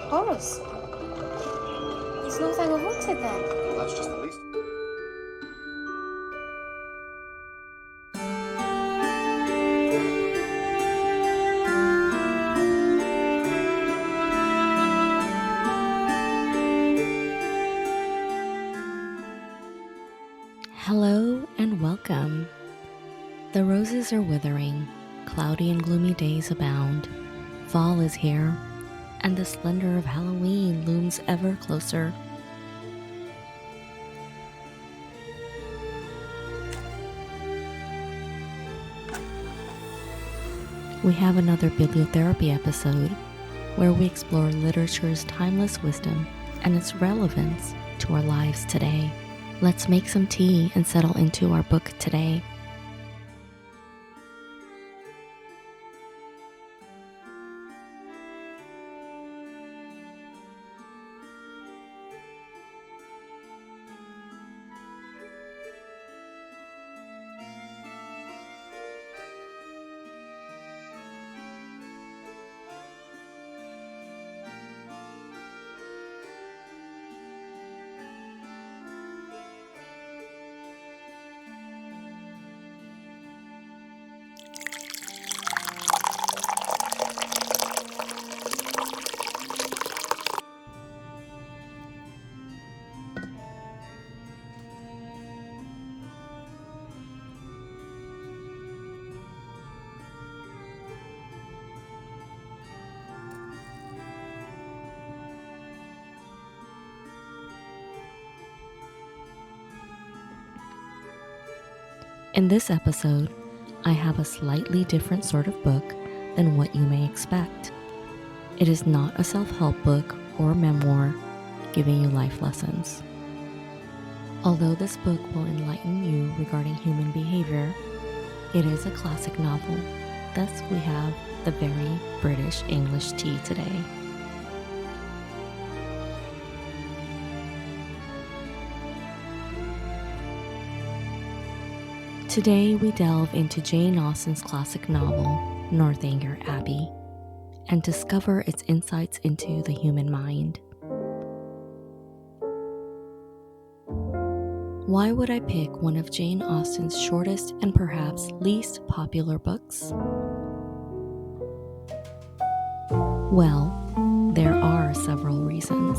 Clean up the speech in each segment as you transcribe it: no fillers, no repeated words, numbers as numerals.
Horrors? Is Northanger haunted then? Well, that's just the least. Hello and welcome. The roses are withering, cloudy and gloomy days abound. Fall is here, and the splendor of Halloween looms ever closer. We have another bibliotherapy episode where we explore literature's timeless wisdom and its relevance to our lives today. Let's make some tea and settle into our book today. In this episode, I have a slightly different sort of book than what you may expect. It is not a self-help book or memoir giving you life lessons. Although this book will enlighten you regarding human behavior, it is a classic novel. Thus, we have the very British English tea today. Today, we delve into Jane Austen's classic novel, Northanger Abbey, and discover its insights into the human mind. Why would I pick one of Jane Austen's shortest and perhaps least popular books? Well, there are several reasons.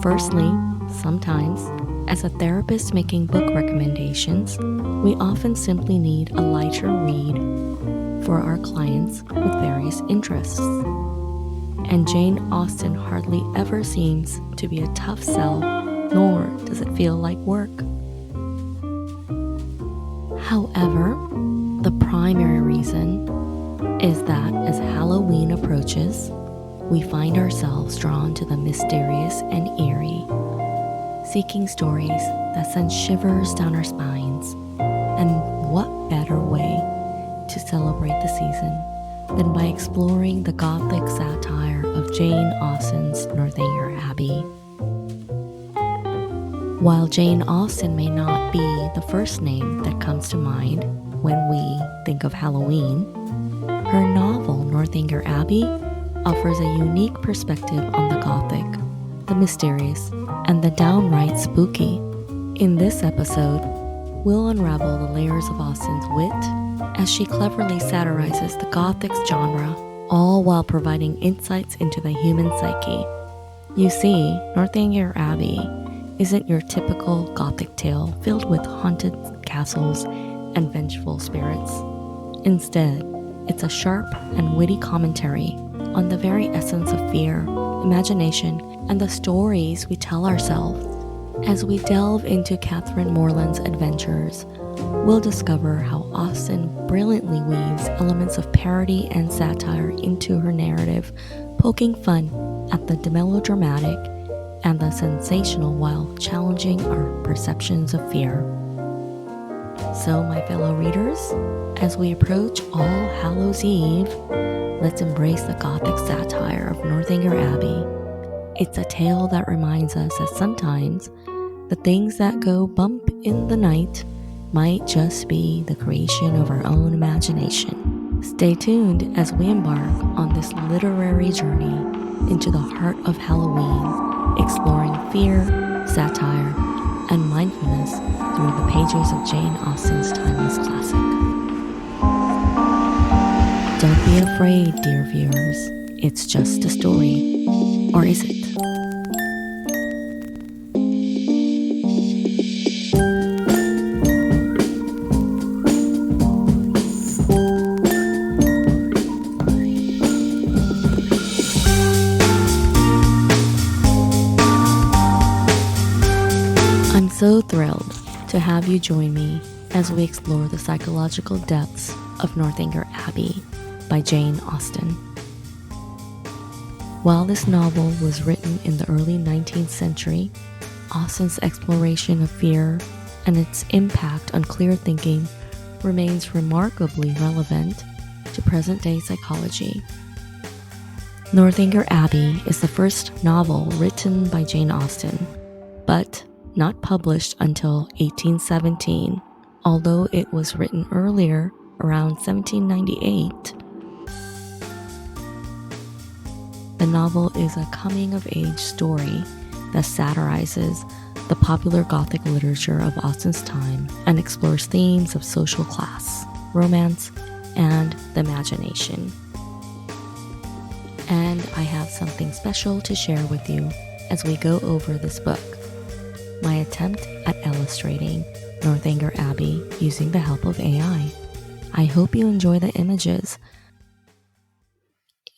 Firstly, sometimes, as a therapist making book recommendations, we often simply need a lighter read for our clients with various interests. And Jane Austen hardly ever seems to be a tough sell, nor does it feel like work. However, the primary reason is that as Halloween approaches, we find ourselves drawn to the mysterious and eerie, seeking stories that send shivers down our spines. And what better way to celebrate the season than by exploring the Gothic satire of Jane Austen's Northanger Abbey. While Jane Austen may not be the first name that comes to mind when we think of Halloween, her novel Northanger Abbey offers a unique perspective on the Gothic, the mysterious, and the downright spooky. In this episode, we'll unravel the layers of Austen's wit as she cleverly satirizes the Gothic genre, all while providing insights into the human psyche. You see, Northanger Abbey isn't your typical Gothic tale filled with haunted castles and vengeful spirits. Instead, it's a sharp and witty commentary on the very essence of fear, imagination, and the stories we tell ourselves. As we delve into Catherine Morland's adventures, we'll discover how Austen brilliantly weaves elements of parody and satire into her narrative, poking fun at the melodramatic and the sensational while challenging our perceptions of fear. So, my fellow readers, as we approach All Hallows Eve, let's embrace the Gothic satire of Northanger Abbey. It's a tale that reminds us that sometimes the things that go bump in the night might just be the creation of our own imagination. Stay tuned as we embark on this literary journey into the heart of Halloween, exploring fear, satire, and mindfulness through the pages of Jane Austen's timeless classic. Don't be afraid, dear viewers. It's just a story. Or is it? I'm so thrilled to have you join me as we explore the psychological depths of Northanger Abbey by Jane Austen. While this novel was written in the early 19th century, Austen's exploration of fear and its impact on clear thinking remains remarkably relevant to present-day psychology. Northanger Abbey is the first novel written by Jane Austen, but not published until 1817, although it was written earlier, around 1798. The novel is a coming-of-age story that satirizes the popular Gothic literature of Austen's time and explores themes of social class, romance, and the imagination. And I have something special to share with you as we go over this book. My attempt at illustrating Northanger Abbey using the help of AI. I hope you enjoy the images.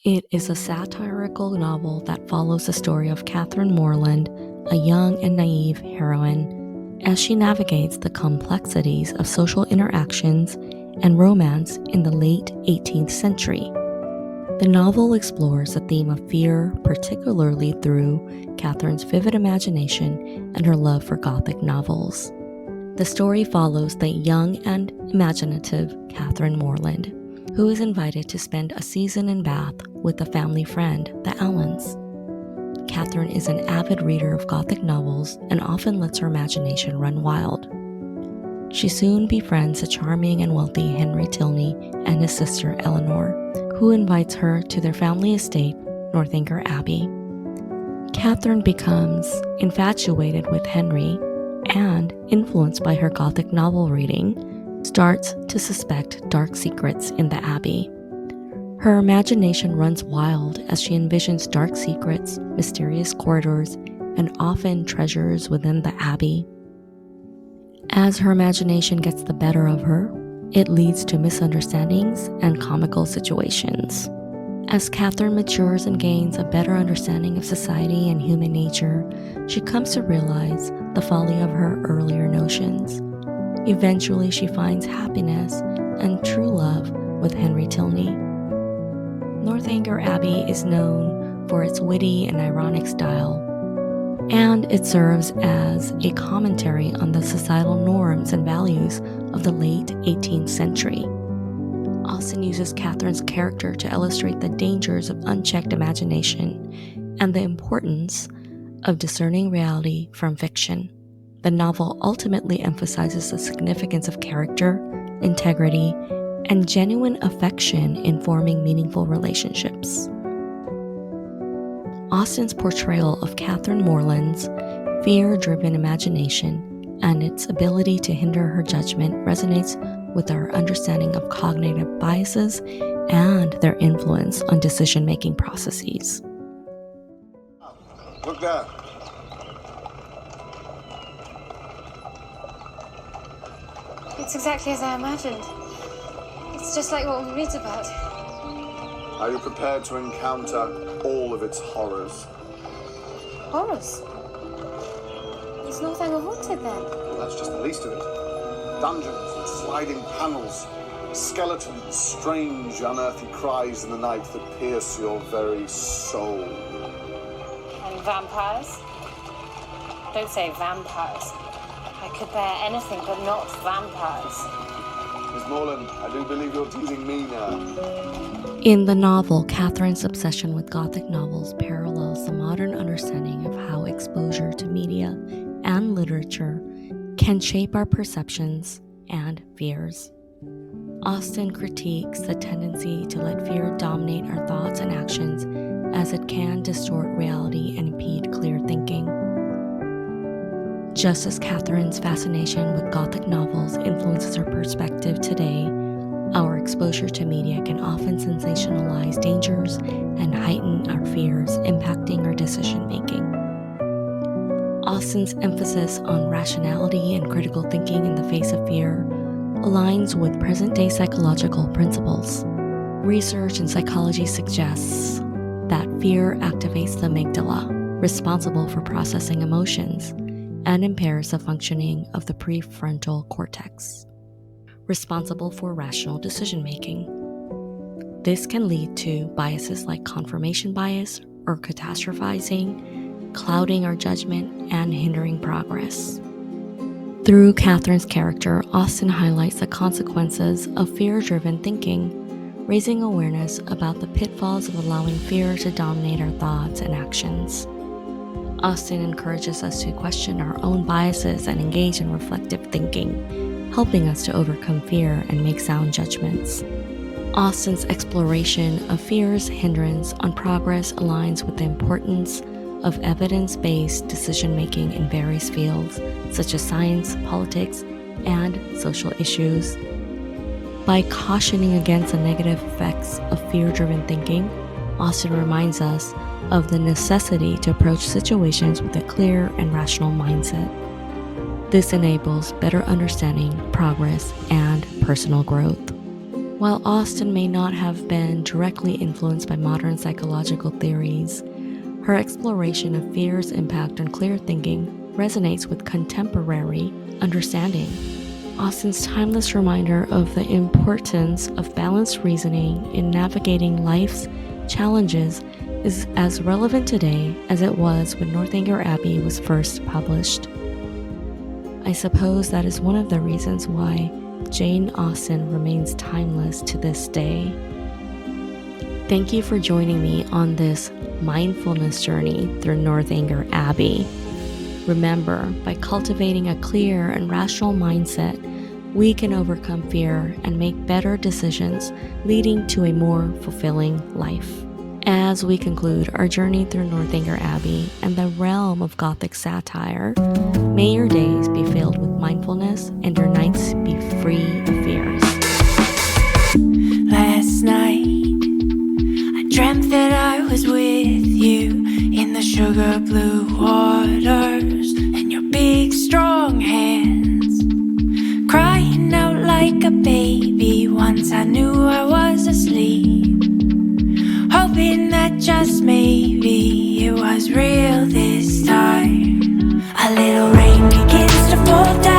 It is a satirical novel that follows the story of Catherine Morland, a young and naive heroine, as she navigates the complexities of social interactions and romance in the late 18th century. The novel explores the theme of fear, particularly through Catherine's vivid imagination and her love for Gothic novels. The story follows the young and imaginative Catherine Morland, who is invited to spend a season in Bath with a family friend, the Allens. Catherine is an avid reader of Gothic novels and often lets her imagination run wild. She soon befriends the charming and wealthy Henry Tilney and his sister Eleanor, who invites her to their family estate, Northanger Abbey. Catherine becomes infatuated with Henry and, influenced by her Gothic novel reading, starts to suspect dark secrets in the Abbey. Her imagination runs wild as she envisions dark secrets, mysterious corridors, and often treasures within the Abbey. As her imagination gets the better of her, it leads to misunderstandings and comical situations. As Catherine matures and gains a better understanding of society and human nature, she comes to realize the folly of her earlier notions. Eventually, she finds happiness and true love with Henry Tilney. Northanger Abbey is known for its witty and ironic style, and it serves as a commentary on the societal norms and values of the late 18th century. Austen uses Catherine's character to illustrate the dangers of unchecked imagination and the importance of discerning reality from fiction. The novel ultimately emphasizes the significance of character, integrity, and genuine affection in forming meaningful relationships. Austen's portrayal of Catherine Morland's fear-driven imagination and its ability to hinder her judgment resonates with our understanding of cognitive biases and their influence on decision-making processes. Look there. It's exactly as I imagined. It's just like what one reads about. Are you prepared to encounter all of its horrors? Horrors. Is Northanger haunted then? Well, that's just the least of it. Dungeons and sliding panels, skeletons, strange, unearthly cries in the night that pierce your very soul. And vampires? Don't say vampires. I could bear anything but not vampires. Miss Morland, I do believe you're teasing me now. In the novel, Catherine's obsession with Gothic novels parallels the modern understanding of how exposure to media and literature can shape our perceptions and fears. Austen critiques the tendency to let fear dominate our thoughts and actions, as it can distort reality and impede clear thinking. Just as Catherine's fascination with Gothic novels influences her perspective today, our exposure to media can often sensationalize dangers and heighten our fears, impacting our decision-making. Austen's emphasis on rationality and critical thinking in the face of fear aligns with present-day psychological principles. Research in psychology suggests that fear activates the amygdala, responsible for processing emotions, and impairs the functioning of the prefrontal cortex, responsible for rational decision-making. This can lead to biases like confirmation bias or catastrophizing, clouding our judgment and hindering progress. Through Catherine's character, Austen highlights the consequences of fear-driven thinking, raising awareness about the pitfalls of allowing fear to dominate our thoughts and actions. Austen encourages us to question our own biases and engage in reflective thinking, helping us to overcome fear and make sound judgments. Austen's exploration of fear's hindrance on progress aligns with the importance of evidence-based decision-making in various fields, such as science, politics, and social issues. By cautioning against the negative effects of fear-driven thinking, Austen reminds us of the necessity to approach situations with a clear and rational mindset. This enables better understanding, progress, and personal growth. While Austen may not have been directly influenced by modern psychological theories, her exploration of fear's impact on clear thinking resonates with contemporary understanding. Austen's timeless reminder of the importance of balanced reasoning in navigating life's challenges is as relevant today as it was when Northanger Abbey was first published. I suppose that is one of the reasons why Jane Austen remains timeless to this day. Thank you for joining me on this mindfulness journey through Northanger Abbey. Remember, by cultivating a clear and rational mindset, we can overcome fear and make better decisions, leading to a more fulfilling life. As we conclude our journey through Northanger Abbey and the realm of Gothic satire, may your days be filled with mindfulness and your nights be free of fears. Last night, I dreamt that I was with you in the sugar blue waters and your big strong hands, crying out like a baby. Once I knew I was asleep, hoping that just maybe it was real this time. A little rain begins to fall down.